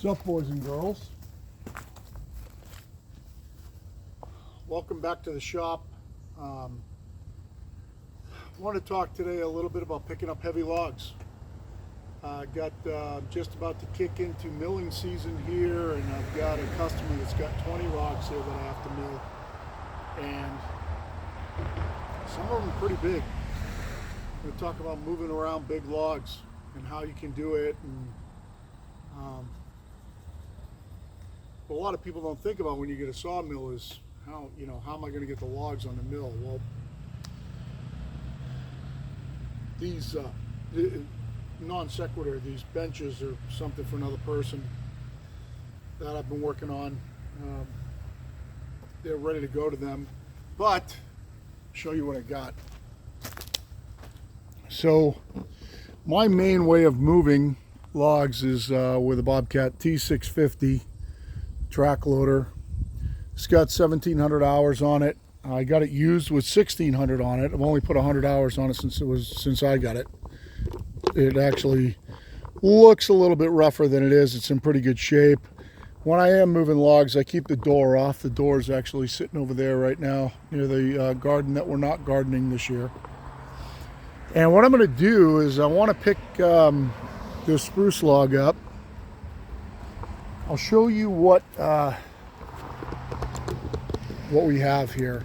What's up, boys and girls? Welcome back to the shop. I want to talk today a little bit about picking up heavy logs. I got just about to kick into milling season here, and I've got a customer that's got 20 logs here that I have to mill, and some of them are pretty big. I'm going to talk about moving around big logs and how you can do it, and what a lot of people don't think about when you get a sawmill is how am I going to get the logs on the mill? Well, these non sequitur, these benches are something for another person that I've been working on. They're ready to go to them, but I'll show you what I got. So my main way of moving logs is with a Bobcat T650 track loader. It's got 1,700 hours on it. I got it used with 1,600 on it. I've only put 100 hours on it since I got it. It actually looks a little bit rougher than it is. It's in pretty good shape. When I am moving logs, I keep the door off. The door is actually sitting over there right now near the garden that we're not gardening this year. And what I'm going to do is I want to pick this spruce log up. I'll show you what we have here.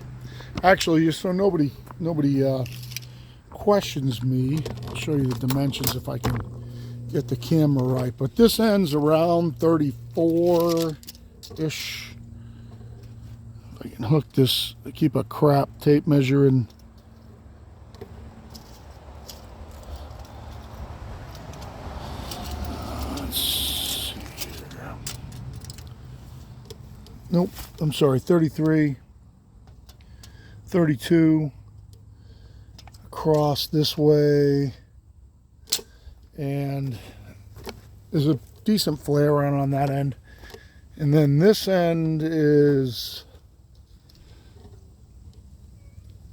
Actually, just so nobody questions me, I'll show you the dimensions if I can get the camera right. But this end's around 34-ish. If I can hook this, I keep a crap tape measure in. Nope, I'm sorry, 33, 32, across this way, and there's a decent flare on that end. And then this end is,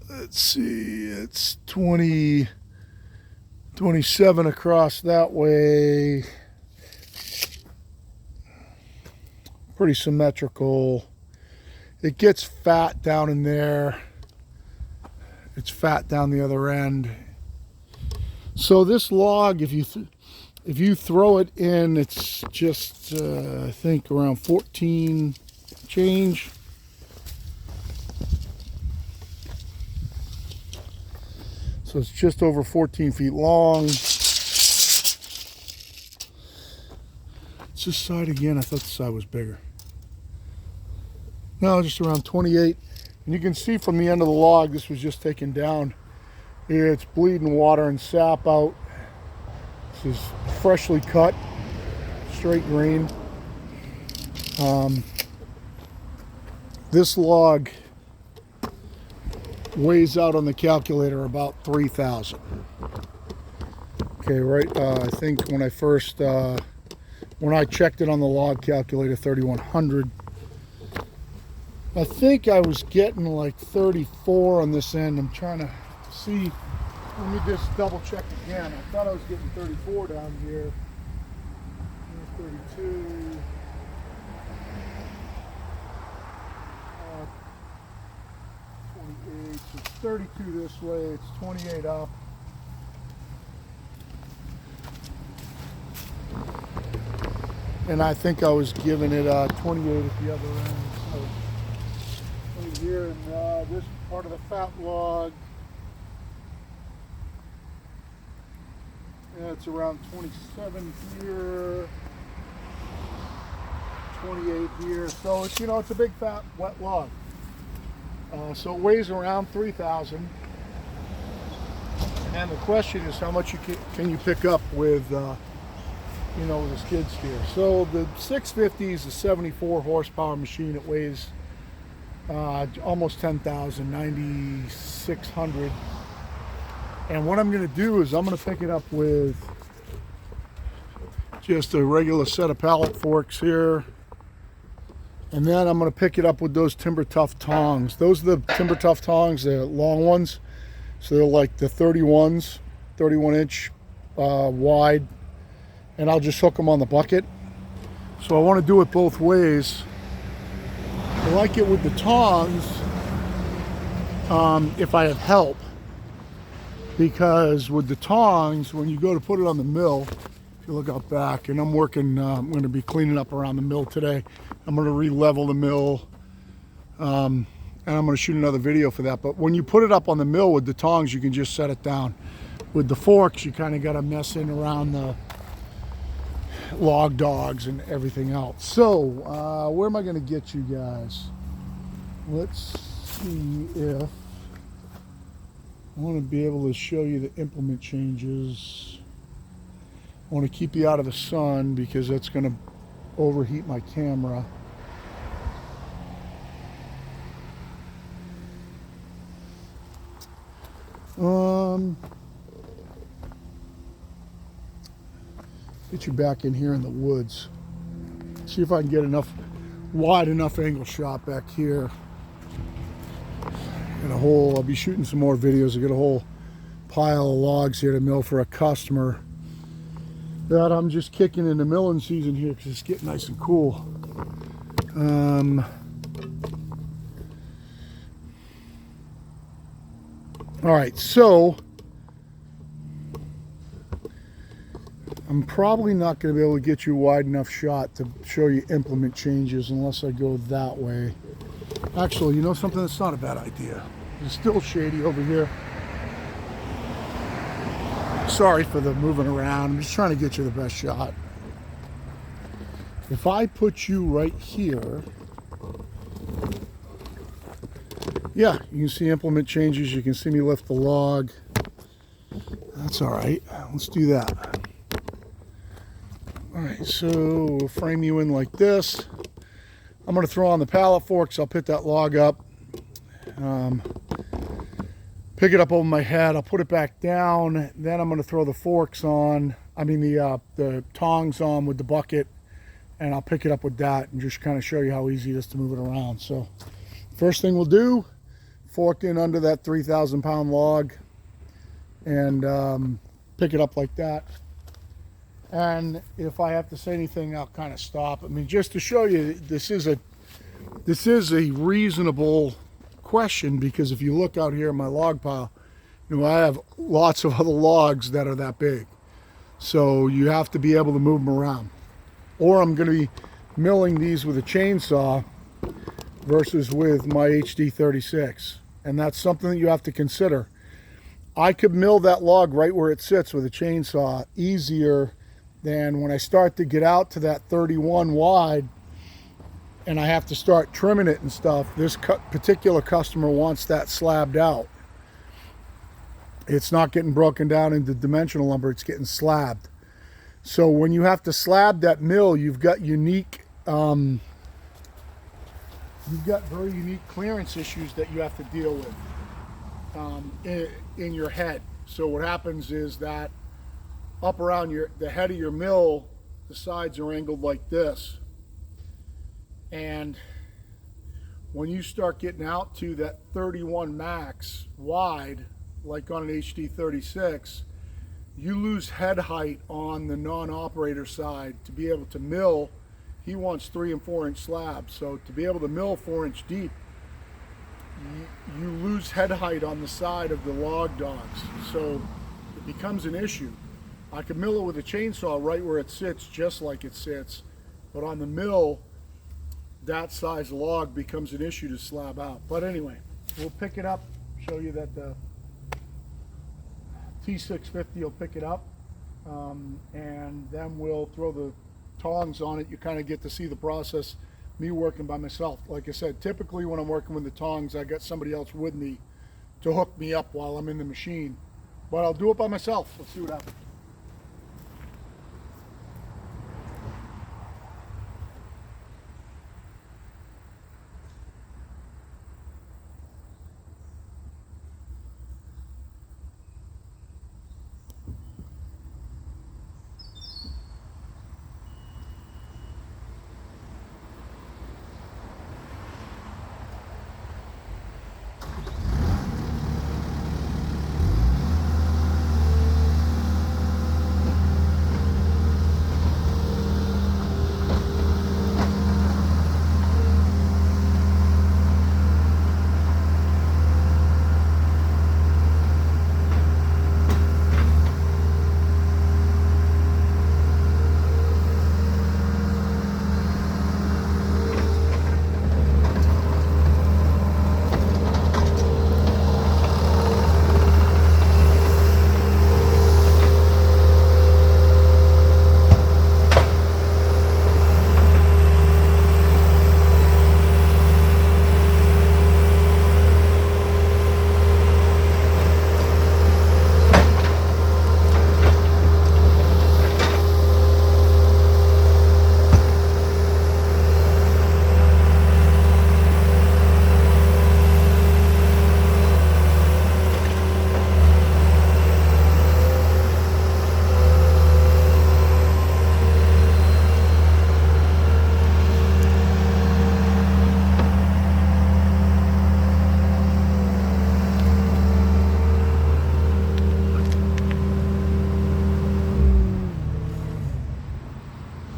let's see, it's 27 across that way. Pretty symmetrical. It gets fat down in there. It's fat down the other end. So this log, if you throw it in, it's just I think around 14 change. So it's just over 14 feet long. This side again, I thought the side was bigger. No, just around 28. And you can see from the end of the log, this was just taken down. It's bleeding water and sap out. This is freshly cut, straight grain. This log weighs out on the calculator about 3,000. Okay, right, I think when I first when I checked it on the log calculator, 3,100. I think I was getting like 34 on this end. I'm trying to see. Let me just double check again. I thought I was getting 34 down here. 32. 28. So it's 32 this way. It's 28 up. And I think I was giving it 28 at the other end. So right here in this part of the fat log, yeah, it's around 27 here, 28 here. So it's it's a big fat wet log. So it weighs around 3,000. And the question is, how much can you pick up with with a skid steer? So the 650 is a 74 horsepower machine. It weighs almost 10,000, 9,600. And what I'm going to do is I'm going to pick it up with just a regular set of pallet forks here. And then I'm going to pick it up with those Tuff tongs. Those are the Tuff tongs, the long ones. So they're like the 31 inch wide. And I'll just hook them on the bucket. So I want to do it both ways. I like it with the tongs if I have help, because with the tongs, when you go to put it on the mill, if you look out back, and I'm working, I'm going to be cleaning up around the mill today. I'm going to re-level the mill, and I'm going to shoot another video for that. But when you put it up on the mill with the tongs, you can just set it down. With the forks, you kind of got to mess in around the log dogs and everything else. So where am I going to get you guys? Let's see if I want to be able to show you the implement changes. I want to keep you out of the sun because that's going to overheat my camera. Get you back in here in the woods. See if I can get enough wide enough angle shot back here. Got a whole, I'll be shooting some more videos. I got a whole pile of logs here to mill for a customer that I'm just kicking into milling season here because it's getting nice and cool. All right, so I'm probably not going to be able to get you a wide enough shot to show you implement changes unless I go that way. Actually, you know something? That's not a bad idea. It's still shady over here. Sorry for the moving around. I'm just trying to get you the best shot. If I put you right here, yeah, you can see implement changes. You can see me lift the log. That's all right. Let's do that. All right, so we'll frame you in like this. I'm going to throw on the pallet forks. I'll pick that log up, pick it up over my head. I'll put it back down. Then I'm going to throw the forks on. I mean the tongs on with the bucket, and I'll pick it up with that and just kind of show you how easy it is to move it around. So first thing we'll do, fork in under that 3,000-pound log and pick it up like that. And if I have to say anything, I'll kind of stop. I mean, just to show you, this is a reasonable question, because if you look out here in my log pile, you know, I have lots of other logs that are that big. So you have to be able to move them around. Or I'm going to be milling these with a chainsaw versus with my HD36. And that's something that you have to consider. I could mill that log right where it sits with a chainsaw easier than when I start to get out to that 31 wide and I have to start trimming it and stuff. This particular customer wants that slabbed out. It's not getting broken down into dimensional lumber, it's getting slabbed. So when you have to slab that mill, you've got unique, you've got very unique clearance issues that you have to deal with in your head. So what happens is that up around the head of your mill, the sides are angled like this. And when you start getting out to that 31 max wide, like on an HD36, you lose head height on the non-operator side to be able to mill. He wants 3 and 4 inch slabs. So to be able to mill 4 inch deep, you lose head height on the side of the log dogs. So it becomes an issue. I could mill it with a chainsaw right where it sits, just like it sits, but on the mill, that size log becomes an issue to slab out. But anyway, we'll pick it up, show you that the T650 will pick it up, and then we'll throw the tongs on it. You kind of get to see the process, me working by myself. Like I said, typically when I'm working with the tongs, I got somebody else with me to hook me up while I'm in the machine. But I'll do it by myself. Let's see what happens.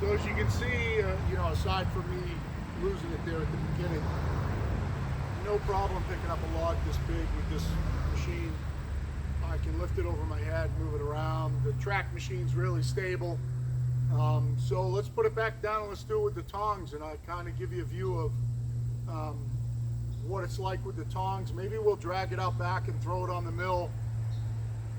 So as you can see, you know, aside from me losing it there at the beginning, no problem picking up a log this big with this machine. I can lift it over my head, move it around. The track machine's really stable. So let's put it back down and let's do it with the tongs, and I'll kind of give you a view of what it's like with the tongs. Maybe we'll drag it out back and throw it on the mill,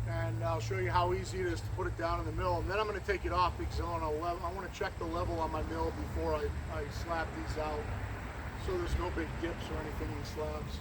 and I'll show you how easy it is to put it down in the mill. And then I'm going to take it off because I want to check the level on my mill before I slab these out, so there's no big dips or anything in the slabs.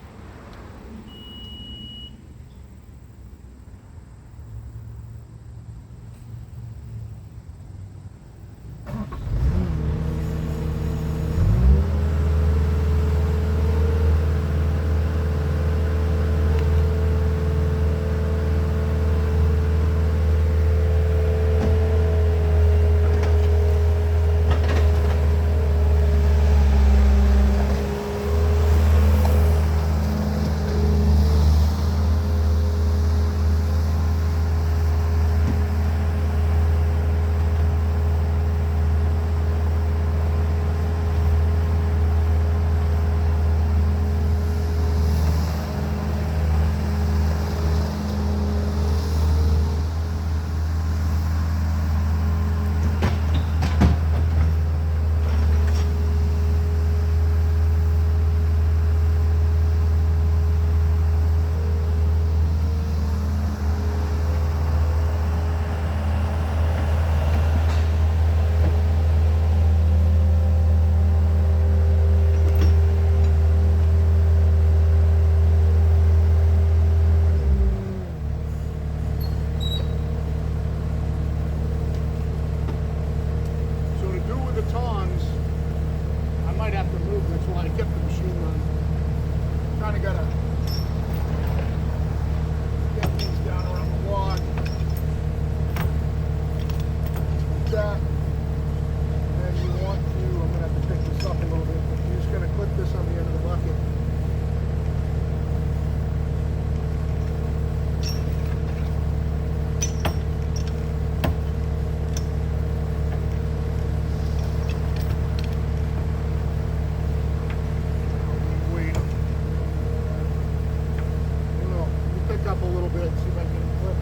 Kind of gotta get these down around the log like that. And then you want to, I'm gonna have to pick this up a little bit, but you're just gonna clip this on the end of the bucket. Up a little bit, see if I can clip.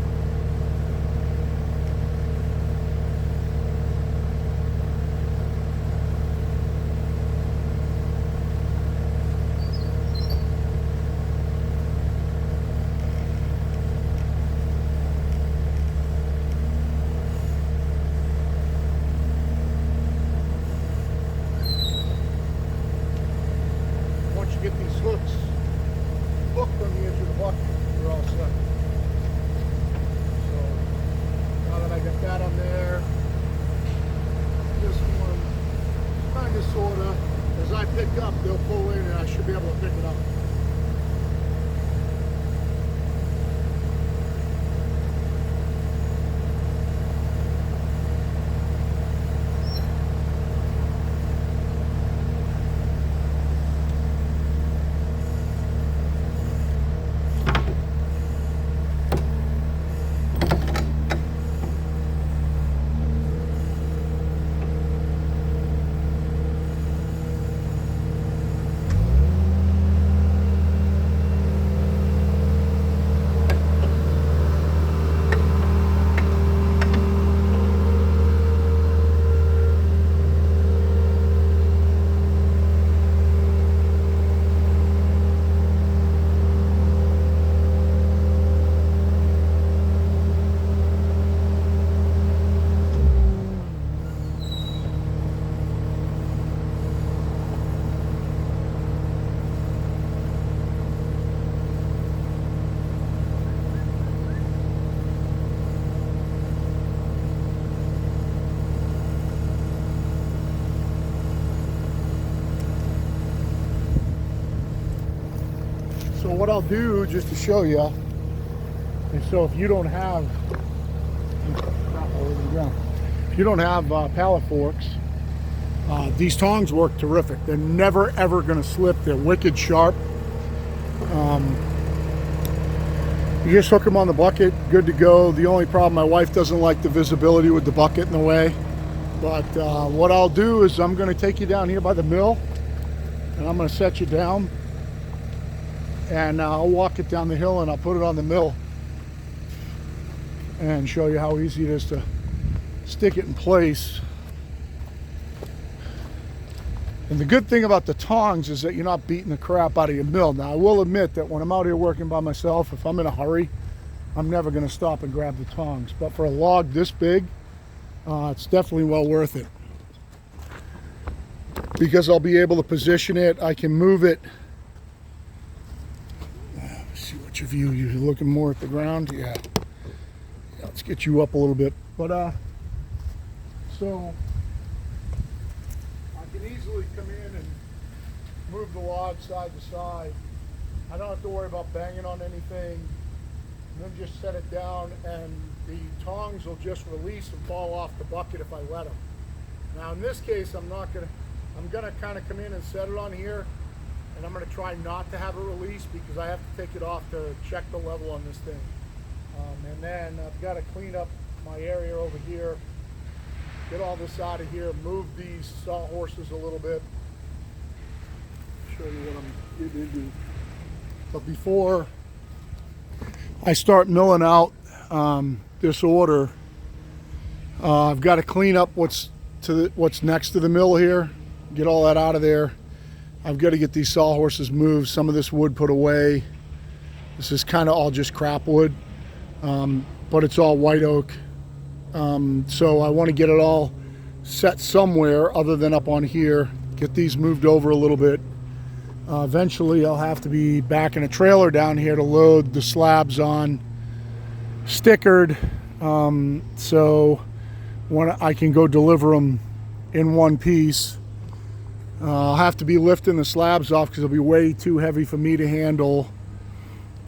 Once you get these hooks hooked on the edge of the bucket, you're all set. So now that I got that on there, this one kind of sort of, as I pick up, they'll pull in and I should be able to pick it up. So what I'll do, just to show you, is so if you don't have, pallet forks, these tongs work terrific. They're never ever going to slip. They're wicked sharp. You just hook them on the bucket, good to go. The only problem, my wife doesn't like the visibility with the bucket in the way. But what I'll do is I'm going to take you down here by the mill, and I'm going to set you down, and I'll walk it down the hill and I'll put it on the mill and show you how easy it is to stick it in place. And the good thing about the tongs is that you're not beating the crap out of your mill. Now, I will admit that when I'm out here working by myself, if I'm in a hurry, I'm never going to stop and grab the tongs. But for a log this big, it's definitely well worth it, because I'll be able to position it. I can move it. Let's see what your view. You're looking more at the ground. Yeah. Let's get you up a little bit. But so I can easily come in and move the log side to side. I don't have to worry about banging on anything. And then just set it down, and the tongs will just release and fall off the bucket if I let them. Now in this case, I'm gonna kind of come in and set it on here, and I'm gonna try not to have it release because I have to take it off to check the level on this thing. And then I've got to clean up my area over here, get all this out of here, move these sawhorses a little bit, show you what I'm getting into. But before I start milling out this order, I've got to clean up what's next to the mill here, get all that out of there. I've got to get these sawhorses moved, some of this wood put away. This is kind of all just crap wood, but it's all white oak. So I want to get it all set somewhere other than up on here, get these moved over a little bit. Eventually I'll have to be back in a trailer down here to load the slabs on, stickered, so when I can go deliver them in one piece. I'll have to be lifting the slabs off because they'll be way too heavy for me to handle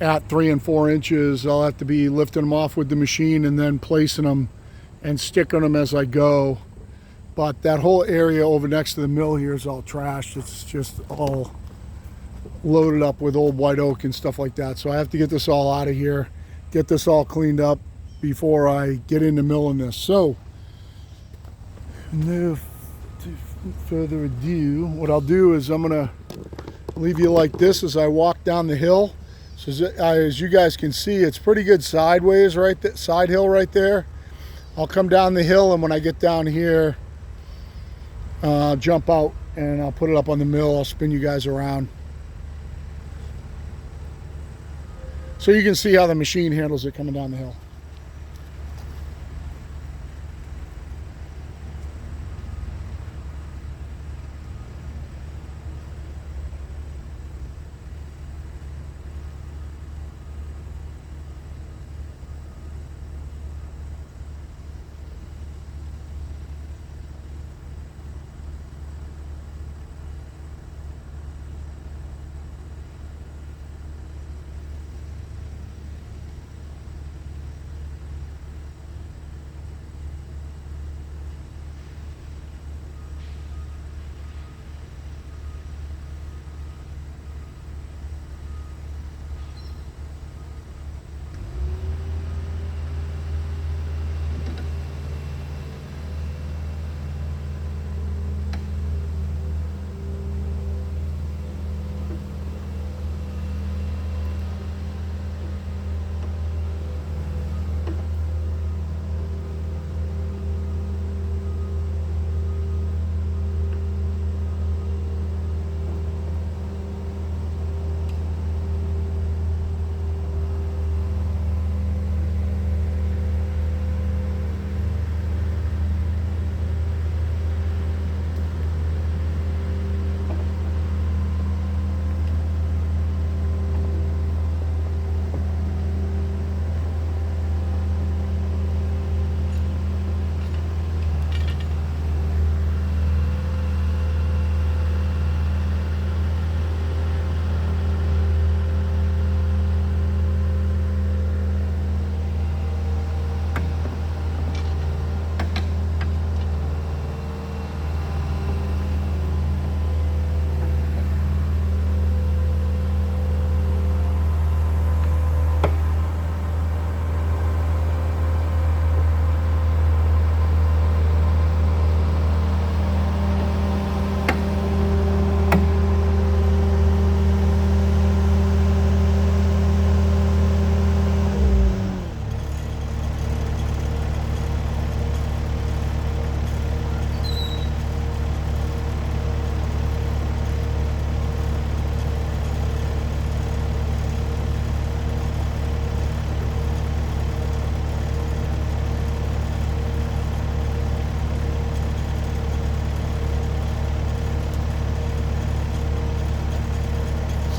at 3 and 4 inches. I'll have to be lifting them off with the machine and then placing them and sticking them as I go. But that whole area over next to the mill here is all trashed. It's just all loaded up with old white oak and stuff like that. So I have to get this all out of here, get this all cleaned up before I get into milling this. So no further ado, what I'll do is I'm gonna leave you like this as I walk down the hill. So as you guys can see, it's pretty good sideways, right there, side hill right there. I'll come down the hill, and when I get down here, I'll jump out and I'll put it up on the mill. I'll spin you guys around so you can see how the machine handles it coming down the hill.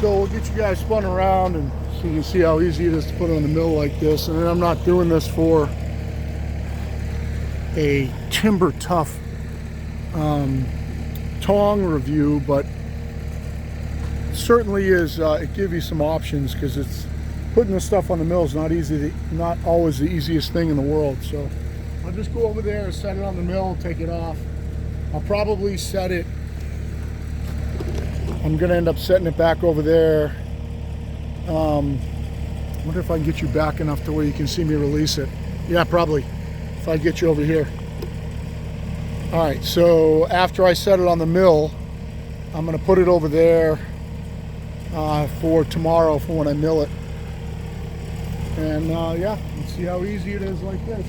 so we'll get you guys spun around and so you can see how easy it is to put on the mill like this. And I'm not doing this for a timber Tuff tong review, but certainly is it gives you some options, because it's putting this stuff on the mill is not always the easiest thing in the world. So I'll just go over there and set it on the mill, take it off. I'll probably set it, I'm gonna end up setting it back over there. Wonder if I can get you back enough to where you can see me release it. Yeah, probably, if I get you over here. All right, so after I set it on the mill, I'm gonna put it over there for tomorrow for when I mill it. And yeah, let's see how easy it is like this.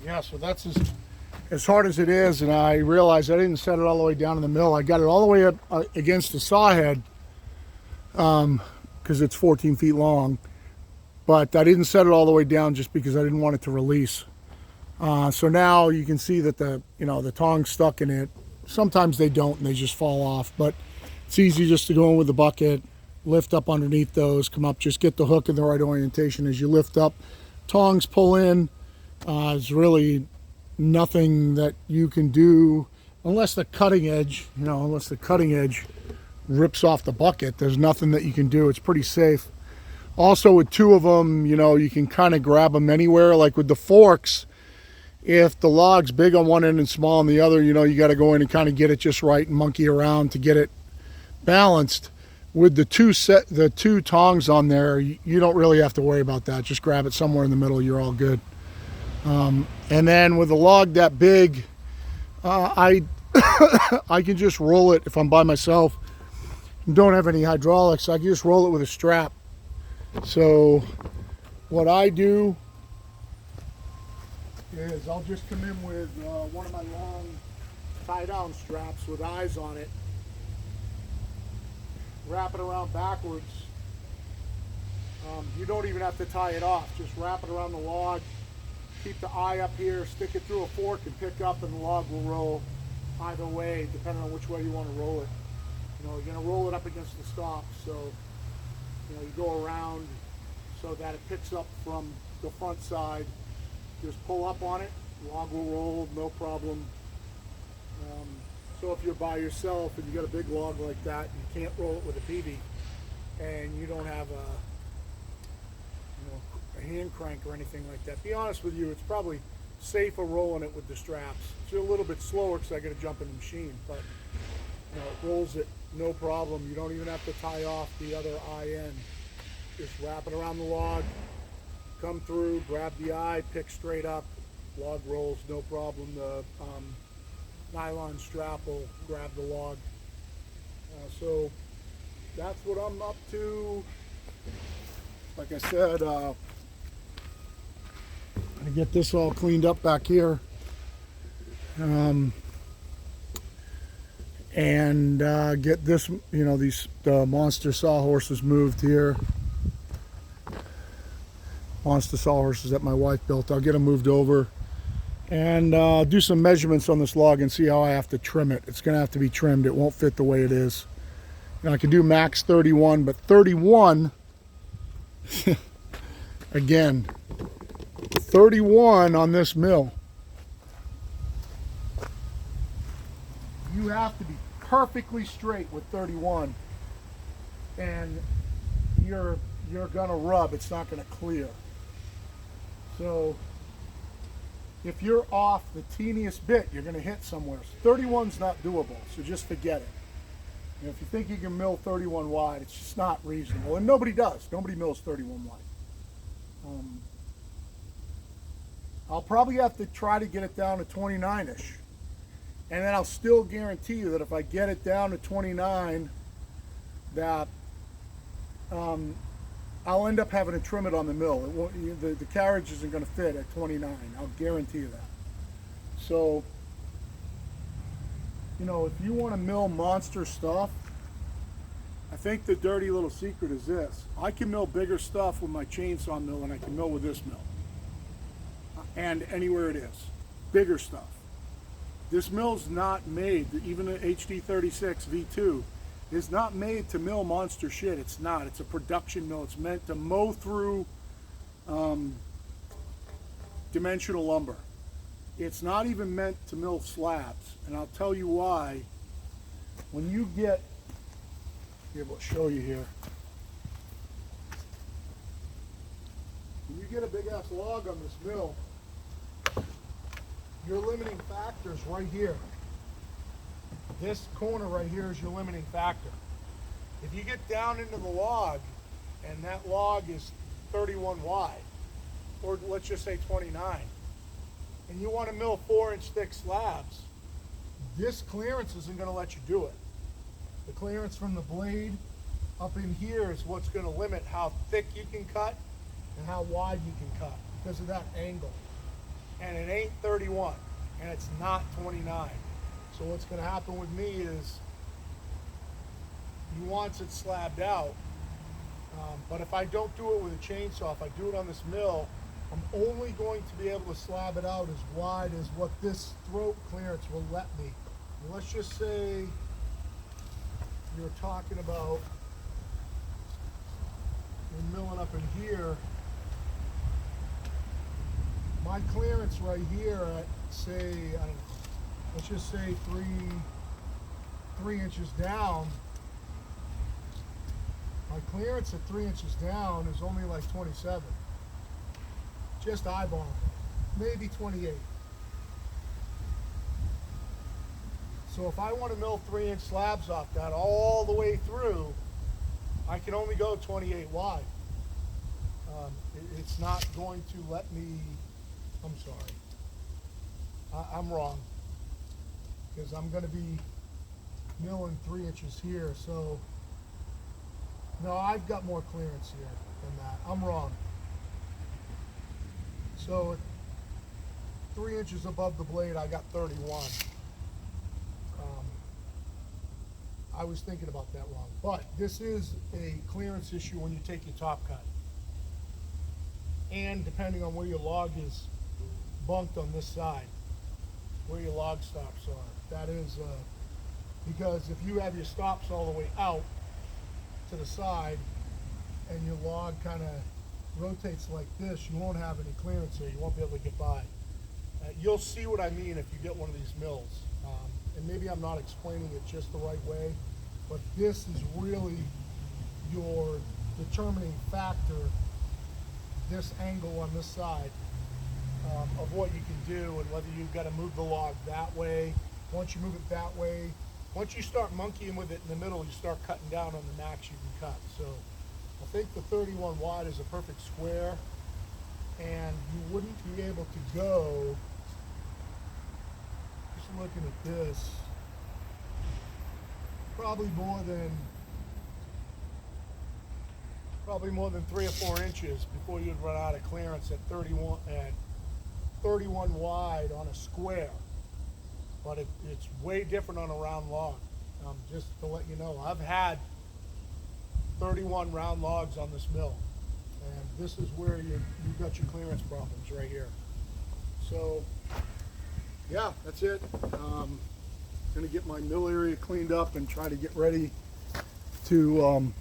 Yeah, so that's as hard as it is, and I realized I didn't set it all the way down in the mill. I got it all the way up against the saw head, because it's 14 feet long, but I didn't set it all the way down just because I didn't want it to release. So now you can see that the tongs stuck in it. Sometimes they don't and they just fall off, but it's easy just to go in with the bucket, lift up underneath those, come up, just get the hook in the right orientation. As you lift up, tongs pull in. There's really nothing that you can do unless the cutting edge, rips off the bucket. There's nothing that you can do. It's pretty safe. Also with two of them, you can kind of grab them anywhere. Like with the forks, if the log's big on one end and small on the other, you got to go in and kind of get it just right and monkey around to get it balanced. With the two tongs on there, you don't really have to worry about that. Just grab it somewhere in the middle, you're all good. And then with a log that big, I can just roll it if I'm by myself and don't have any hydraulics. I can just roll it with a strap. So what I do is I'll just come in with one of my long tie-down straps with eyes on it, wrap it around backwards. You don't even have to tie it off. Just wrap it around the log, keep the eye up here, stick it through a fork and pick up, and the log will roll either way, depending on which way you want to roll it. You know, you're going to roll it up against the stop, so you know, you go around so that it picks up from the front side. Just pull up on it, log will roll, no problem. So if you're by yourself and you got a big log like that, you can't roll it with a PV, and you don't have a hand crank or anything like that. Be honest with you, it's probably safer rolling it with the straps. It's a little bit slower because I got to jump in the machine, but you know, it rolls it no problem. You don't even have to tie off the other eye end. Just wrap it around the log, come through, grab the eye, pick straight up, log rolls no problem. The nylon strap will grab the log. So that's what I'm up to. Like I said, I'm gonna get this all cleaned up back here, and get this, you know, these monster sawhorses moved here. Monster sawhorses that my wife built. I'll get them moved over and do some measurements on this log and see how I have to trim it. It's gonna have to be trimmed. It won't fit the way it is. And I can do max 31, but 31, again, 31 on this mill. You have to be perfectly straight with 31, and you're gonna rub. It's not gonna clear. So if you're off the teeniest bit, you're gonna hit somewhere. So 31's not doable, so just forget it. And if you think you can mill 31 wide, it's just not reasonable, and nobody does. Nobody mills 31 wide. I'll probably have to try to get it down to 29-ish. And then I'll still guarantee you that if I get it down to 29, that I'll end up having to trim it on the mill. It won't, the carriage isn't going to fit at 29. I'll guarantee you that. So, you know, if you want to mill monster stuff, I think the dirty little secret is this. I can mill bigger stuff with my chainsaw mill than I can mill with this mill. And anywhere it is. Bigger stuff. This mill's not made, even the HD36v2 is not made to mill monster shit. It's not. It's a production mill. It's meant to mow through dimensional lumber. It's not even meant to mill slabs. And I'll tell you why. When you get, here, we'll show you here. When you get a big ass log on this mill, your limiting factor is right here. This corner right here is your limiting factor. If you get down into the log and that log is 31 wide, or let's just say 29, and you want to mill 4-inch thick slabs, this clearance isn't going to let you do it. The clearance from the blade up in here is what's going to limit how thick you can cut and how wide you can cut because of that angle. And it ain't 31, and it's not 29. So what's going to happen with me is, he wants it slabbed out, but if I don't do it with a chainsaw, if I do it on this mill, I'm only going to be able to slab it out as wide as what this throat clearance will let me. And let's just say you're talking about, you're milling up in here. My clearance right here at, say, I don't know, let's just say three inches down. My clearance at 3 inches down is only like 27. Just eyeballing it, maybe 28. So if I want to mill 3-inch slabs off that all the way through, I can only go 28 wide. It's not going to let me. I'm sorry. I'm wrong. Because I'm going to be milling 3 inches here. So, no, I've got more clearance here than that. I'm wrong. So, 3 inches above the blade, I got 31. I was thinking about that wrong. But this is a clearance issue when you take your top cut. And depending on where your log is bunked on this side where your log stops are. That is because if you have your stops all the way out to the side and your log kind of rotates like this, you won't have any clearance here. You won't be able to get by. You'll see what I mean if you get one of these mills. And maybe I'm not explaining it just the right way, but this is really your determining factor, this angle on this side, of what you can do and whether you've got to move the log that way. Once you move it that way, once you start monkeying with it in the middle, you start cutting down on the max you can cut. So I think the 31 wide is a perfect square, and you wouldn't be able to go, just looking at this, probably more than 3 or 4 inches before you'd run out of clearance at 31 wide on a square. But it's way different on a round log. Just to let you know, I've had 31 round logs on this mill, and this is where you've got your clearance problems right here. So yeah, that's it. Gonna get my mill area cleaned up and try to get ready to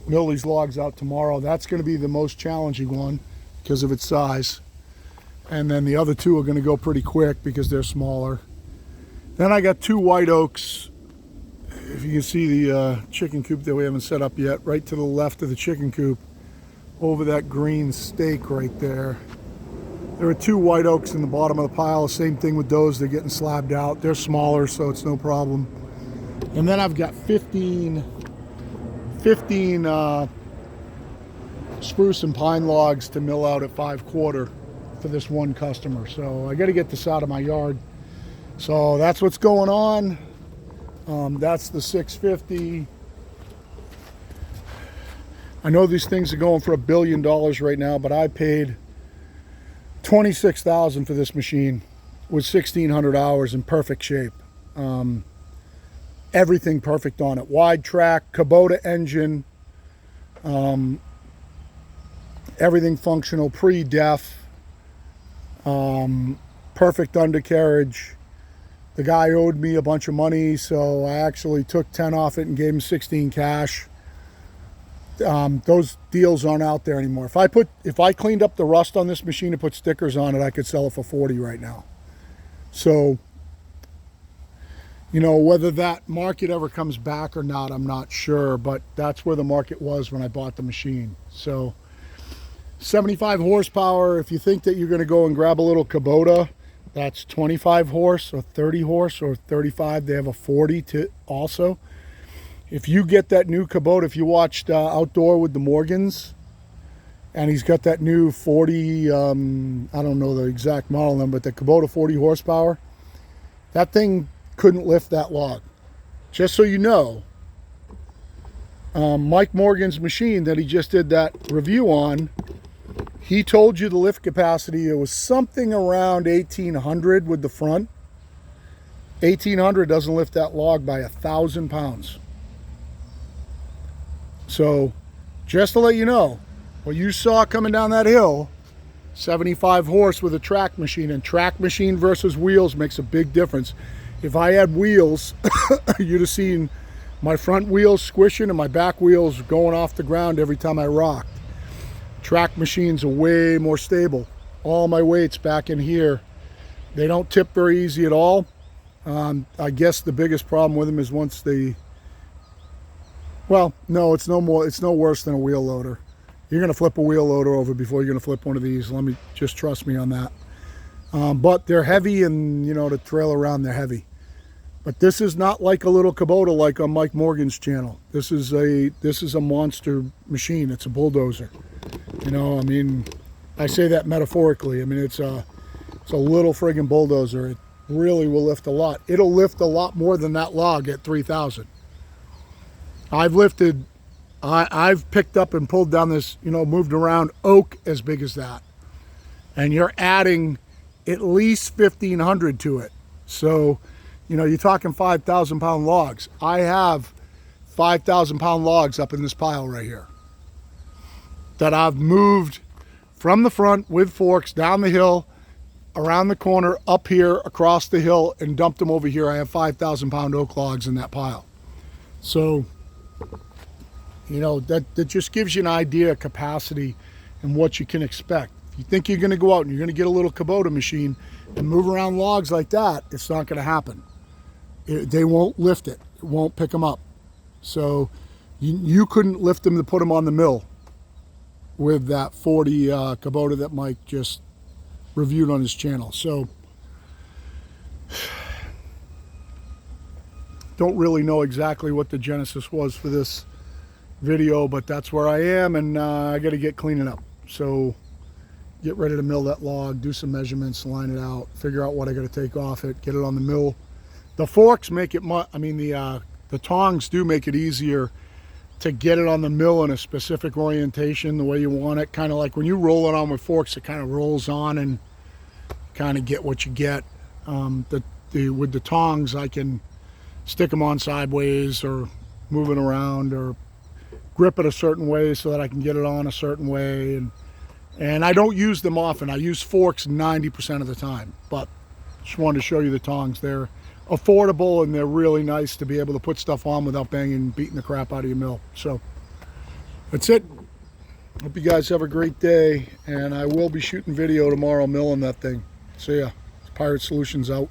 mill these logs out tomorrow. That's going to be the most challenging one because of its size, and then the other two are going to go pretty quick because they're smaller. Then I got 2 white oaks. If you can see the chicken coop that we haven't set up yet, right to the left of the chicken coop, over that green stake right there. There are 2 white oaks in the bottom of the pile. Same thing with those, they're getting slabbed out. They're smaller, so it's no problem. And then I've got 15 spruce and pine logs to mill out at 5/4 for this one customer. So I got to get this out of my yard. So that's what's going on. That's the 650. I know these things are going for $1 billion right now, but I paid $26,000 for this machine with 1,600 hours in perfect shape. Everything perfect on it. Wide track, Kubota engine, everything functional, pre-def, perfect undercarriage. The guy owed me a bunch of money, so I actually took 10 off it and gave him 16 cash. Those deals aren't out there anymore. If I cleaned up the rust on this machine and put stickers on it, I could sell it for 40 right now. So, you know, whether that market ever comes back or not, I'm not sure, but that's where the market was when I bought the machine. So 75 horsepower. If you think that you're going to go and grab a little Kubota, that's 25 horse or 30 horse or 35. They have a 40 to also. If you get that new Kubota, if you watched Outdoor with the Morgans, and he's got that new 40, I don't know the exact model number, but the Kubota 40 horsepower, that thing couldn't lift that log. Just so you know, Mike Morgan's machine that he just did that review on, he told you the lift capacity, it was something around 1,800 with the front. 1,800 doesn't lift that log by 1,000 pounds. So just to let you know, what you saw coming down that hill, 75 horse with a track machine, and track machine versus wheels makes a big difference. If I had wheels, you'd have seen my front wheels squishing and my back wheels going off the ground every time I rocked. Track machines are way more stable. All my weight's back in here. They don't tip very easy at all. I guess the biggest problem with them is once they, well, no, it's no worse than a wheel loader. You're going to flip a wheel loader over before you're going to flip one of these. Just trust me on that. But they're heavy, and you know, to trail around, they're heavy. But this is not like a little Kubota like on Mike Morgan's channel. This is a monster machine. It's a bulldozer. You know, I mean, I say that metaphorically. I mean, it's a little friggin' bulldozer. It really will lift a lot. It'll lift a lot more than that log at 3,000. I've picked up and pulled down this, you know, moved around oak as big as that. And you're adding at least 1,500 to it. So, you know, you're talking 5,000 pound logs. I have 5,000 pound logs up in this pile right here that I've moved from the front with forks down the hill around the corner, up here, across the hill, and dumped them over here. I have 5,000-pound oak logs in that pile. So, you know, that just gives you an idea of capacity and what you can expect. If you think you're going to go out and you're going to get a little Kubota machine and move around logs like that, it's not going to happen. They won't lift it. It won't pick them up. So you couldn't lift them to put them on the mill with that 40 Kubota that Mike just reviewed on his channel. So don't really know exactly what the genesis was for this video, but that's where I am, and I got to get cleaning up. So get ready to mill that log, do some measurements, line it out, figure out what I got to take off it, get it on the mill. The forks make it the tongs do make it easier to get it on the mill in a specific orientation the way you want it. Kind of like when you roll it on with forks, it kind of rolls on and kind of get what you get. With the tongs, I can stick them on sideways or move it around or grip it a certain way so that I can get it on a certain way. And I don't use them often. I use forks 90% of the time, but just wanted to show you the tongs. They're affordable and they're really nice to be able to put stuff on without beating the crap out of your mill. So that's it. Hope you guys have a great day, and I will be shooting video tomorrow milling that thing. See ya. Pirate Solutions out.